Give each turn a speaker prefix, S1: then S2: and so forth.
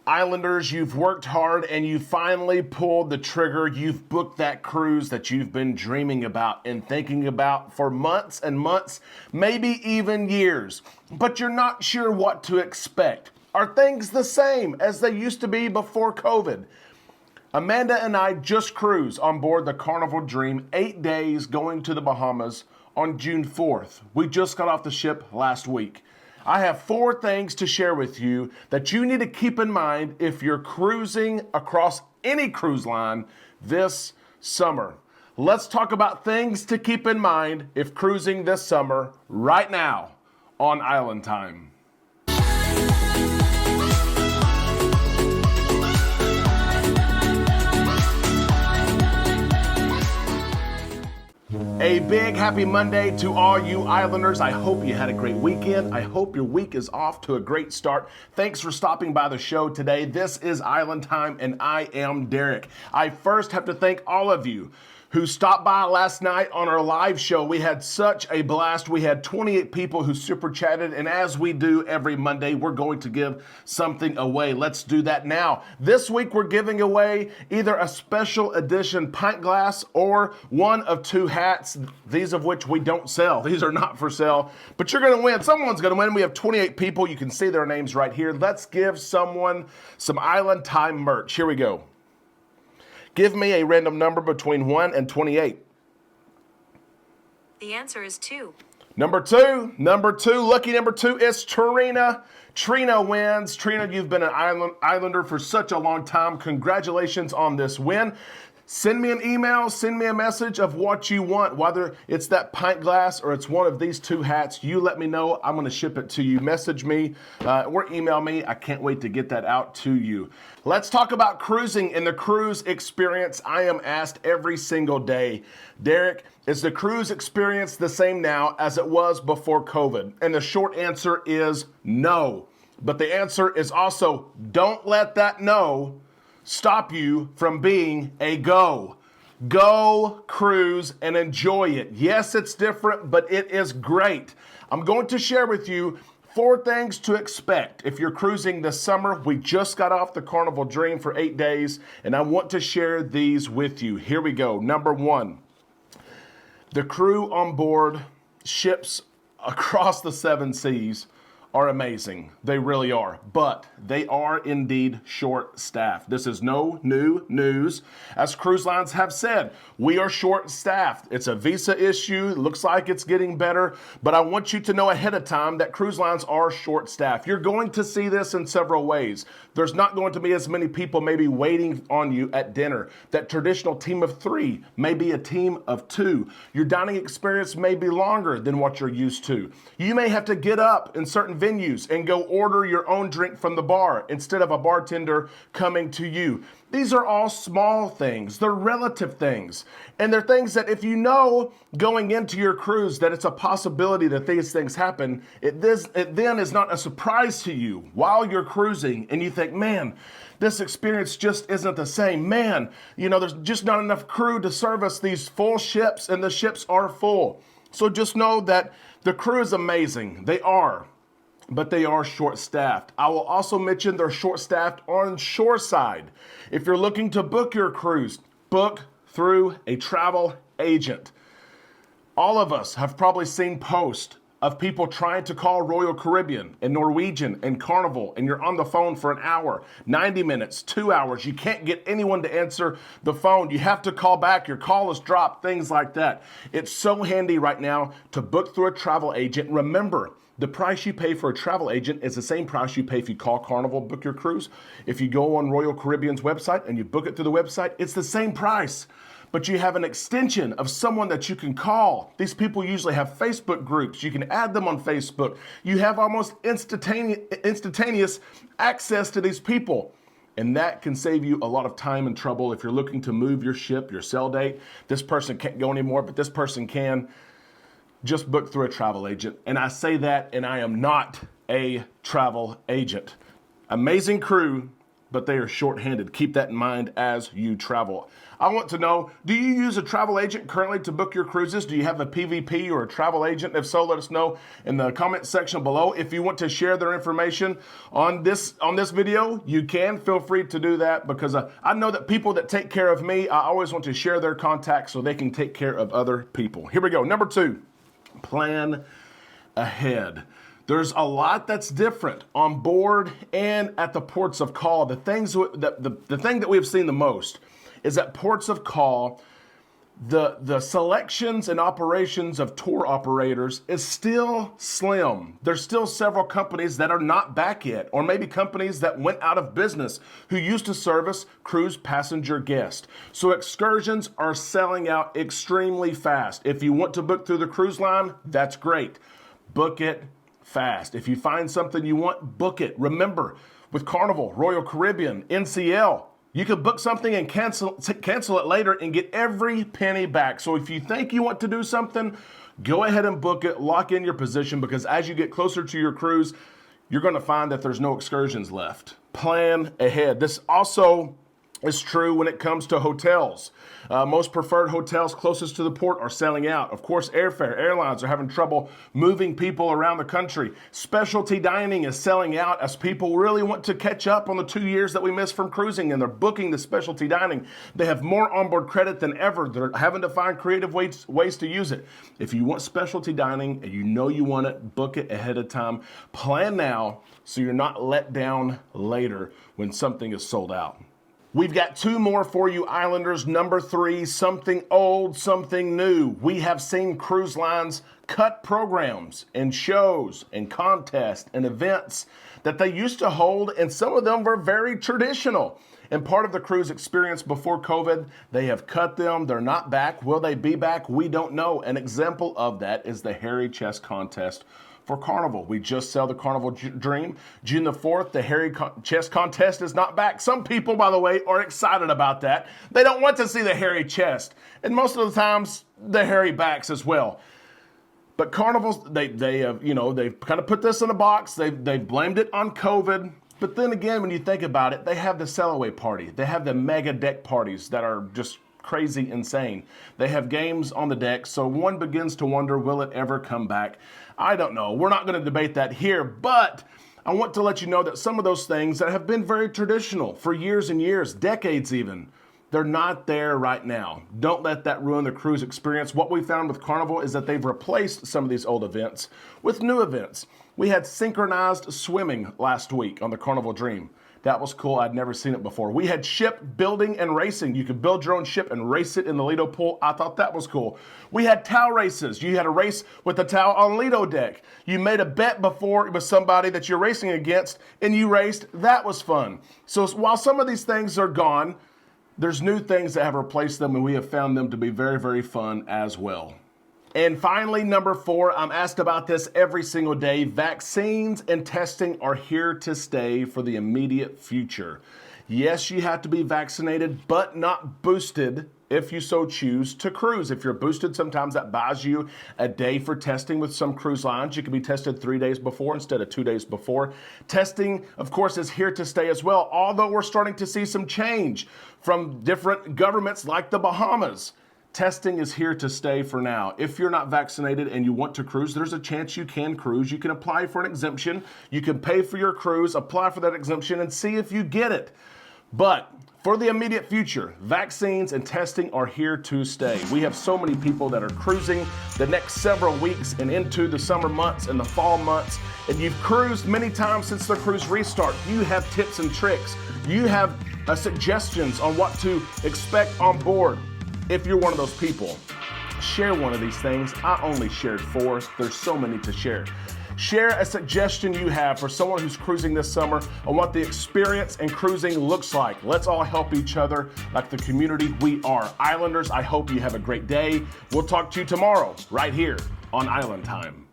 S1: Islanders, you've worked hard and you finally pulled the trigger. You've booked that cruise that you've been dreaming about and thinking about for months and months, maybe even years. But you're not sure what to expect. Are things the same as they used to be before COVID? Amanda and I just cruised on board the Carnival Dream, 8 days going to the Bahamas on June 4th. We just got off the ship last week. I have 4 things to share with you that you need to keep in mind if you're cruising across any cruise line this summer. Let's talk about things to keep in mind if cruising this summer right now on Island Time. A big happy Monday to all you Islanders. I hope you had a great weekend. I hope your week is off to a great start. Thanks for stopping by the show today. This is Island Time and I am Derek. I first have to thank all of you who stopped by last night on our live show. We had such a blast. We had 28 people who super chatted, and as we do every Monday, we're going to give something away. Let's do that now. This week, we're giving away either a special edition pint glass or one of 2 hats, these of which we don't sell. These are not for sale, but you're going to win. Someone's going to win. We have 28 people. You can see their names right here. Let's give someone some Island Time merch. Here we go. Give me a random number between 1 and 28.
S2: The answer is 2.
S1: Number two, lucky number 2 is Trina. Trina wins. Trina, you've been an Islander for such a long time. Congratulations on this win. Send me an email, send me a message of what you want, whether it's that pint glass or it's one of these 2 hats. You let me know. I'm going to ship it to you. Message me or email me. I can't wait to get that out to you. Let's talk about cruising and the cruise experience. I am asked every single day, Derek, is the cruise experience the same now as it was before COVID? And the short answer is no. But the answer is also don't let that no stop you from being a go. Go cruise and enjoy it. Yes, it's different, but it is great. I'm going to share with you 4 things to expect if you're cruising this summer. We just got off the Carnival Dream for 8 days, and I want to share these with you. Here we go. Number 1, the crew on board ships across the 7 seas are amazing. They really are, but they are indeed short-staffed. This is no new news. As cruise lines have said, we are short-staffed. It's a visa issue. It looks like it's getting better, but I want you to know ahead of time that cruise lines are short-staffed. You're going to see this in several ways. There's not going to be as many people maybe waiting on you at dinner. That traditional team of 3 may be a team of 2. Your dining experience may be longer than what you're used to. You may have to get up in certain venues and go order your own drink from the bar instead of a bartender coming to you. These are all small things. They're relative things. And they're things that if you know going into your cruise that it's a possibility that these things happen, it then is not a surprise to you while you're cruising and you think, man, this experience just isn't the same. Man, there's just not enough crew to service these full ships, and the ships are full. So just know that the crew is amazing. They are. But they are short-staffed. I will also mention they're short-staffed on shoreside. If you're looking to book your cruise, book through a travel agent. All of us have probably seen posts of people trying to call Royal Caribbean and Norwegian and Carnival, and you're on the phone for an hour, 90 minutes, 2 hours. You can't get anyone to answer the phone. You have to call back. Your call is dropped, things like that. It's so handy right now to book through a travel agent. Remember, the price you pay for a travel agent is the same price you pay if you call Carnival, book your cruise. If you go on Royal Caribbean's website and you book it through the website, it's the same price. But you have an extension of someone that you can call. These people usually have Facebook groups. You can add them on Facebook. You have almost instantaneous access to these people. And that can save you a lot of time and trouble if you're looking to move your ship, your sail date. This person can't go anymore, but this person can. Just book through a travel agent. And I say that, and I am not a travel agent. Amazing crew, but they are short-handed. Keep that in mind as you travel. I want to know, do you use a travel agent currently to book your cruises? Do you have a PVP or a travel agent? If so, let us know in the comment section below. If you want to share their information on this video, you can. Feel free to do that, because I know that people that take care of me, I always want to share their contacts so they can take care of other people. Here we go. Number 2, plan ahead. There's a lot that's different on board and at the ports of call. The thing that we've seen the most is at ports of call, the selections and operations of tour operators is still slim. There's still several companies that are not back yet, or maybe companies that went out of business who used to service cruise passenger guests. So excursions are selling out extremely fast. If you want to book through the cruise line, that's great. Book it fast. If you find something you want, book it. Remember, with Carnival, Royal Caribbean, NCL, you can book something and cancel it later and get every penny back. So if you think you want to do something, go ahead and book it, lock in your position, because as you get closer to your cruise, you're going to find that there's no excursions left. Plan ahead. This also is true when it comes to hotels. Most preferred hotels closest to the port are selling out. Of course, airlines are having trouble moving people around the country. Specialty dining is selling out as people really want to catch up on the 2 years that we missed from cruising, and they're booking the specialty dining. They have more onboard credit than ever. They're having to find creative ways to use it. If you want specialty dining and you know you want it, book it ahead of time. Plan now so you're not let down later when something is sold out. We've got 2 more for you, Islanders. Number 3, something old, something new. We have seen cruise lines cut programs and shows and contests and events that they used to hold, and some of them were very traditional and part of the cruise experience before COVID. They have cut them. They're not back. Will they be back? We don't know. An example of that is the Hairy Chest Contest for Carnival. We just saw the Carnival Dream. June the 4th, the Hairy Chest Contest is not back. Some people, by the way, are excited about that. They don't want to see the hairy chest. And most of the times, the hairy backs as well. But Carnivals, they have, they've kind of put this in a box. They've blamed it on COVID. But then again, when you think about it, they have the sail-away party. They have the mega deck parties that are just crazy insane. They have games on the deck, so one begins to wonder, will it ever come back? I don't know. We're not going to debate that here, but I want to let you know that some of those things that have been very traditional for years and years, decades even, they're not there right now. Don't let that ruin the cruise experience. What we found with Carnival is that they've replaced some of these old events with new events. We had synchronized swimming last week on the Carnival Dream. That was cool. I'd never seen it before. We had ship building and racing. You could build your own ship and race it in the Lido pool. I thought that was cool. We had towel races. You had a race with the towel on Lido deck. You made a bet before with somebody that you're racing against, and you raced. That was fun. So while some of these things are gone, there's new things that have replaced them, and we have found them to be very, very fun as well. And finally, number 4, I'm asked about this every single day. Vaccines and testing are here to stay for the immediate future. Yes, you have to be vaccinated, but not boosted if you so choose to cruise. If you're boosted, sometimes that buys you a day for testing with some cruise lines. You can be tested 3 days before instead of 2 days before. Testing, of course, is here to stay as well, although we're starting to see some change from different governments like the Bahamas. Testing is here to stay for now. If you're not vaccinated and you want to cruise, there's a chance you can cruise. You can apply for an exemption. You can pay for your cruise, apply for that exemption, and see if you get it. But for the immediate future, vaccines and testing are here to stay. We have so many people that are cruising the next several weeks and into the summer months and the fall months, and you've cruised many times since the cruise restart. You have tips and tricks. You have suggestions on what to expect on board. If you're one of those people, share one of these things. I only shared 4. There's so many to share. Share a suggestion you have for someone who's cruising this summer on what the experience in cruising looks like. Let's all help each other like the community we are. Islanders, I hope you have a great day. We'll talk to you tomorrow right here on Island Time.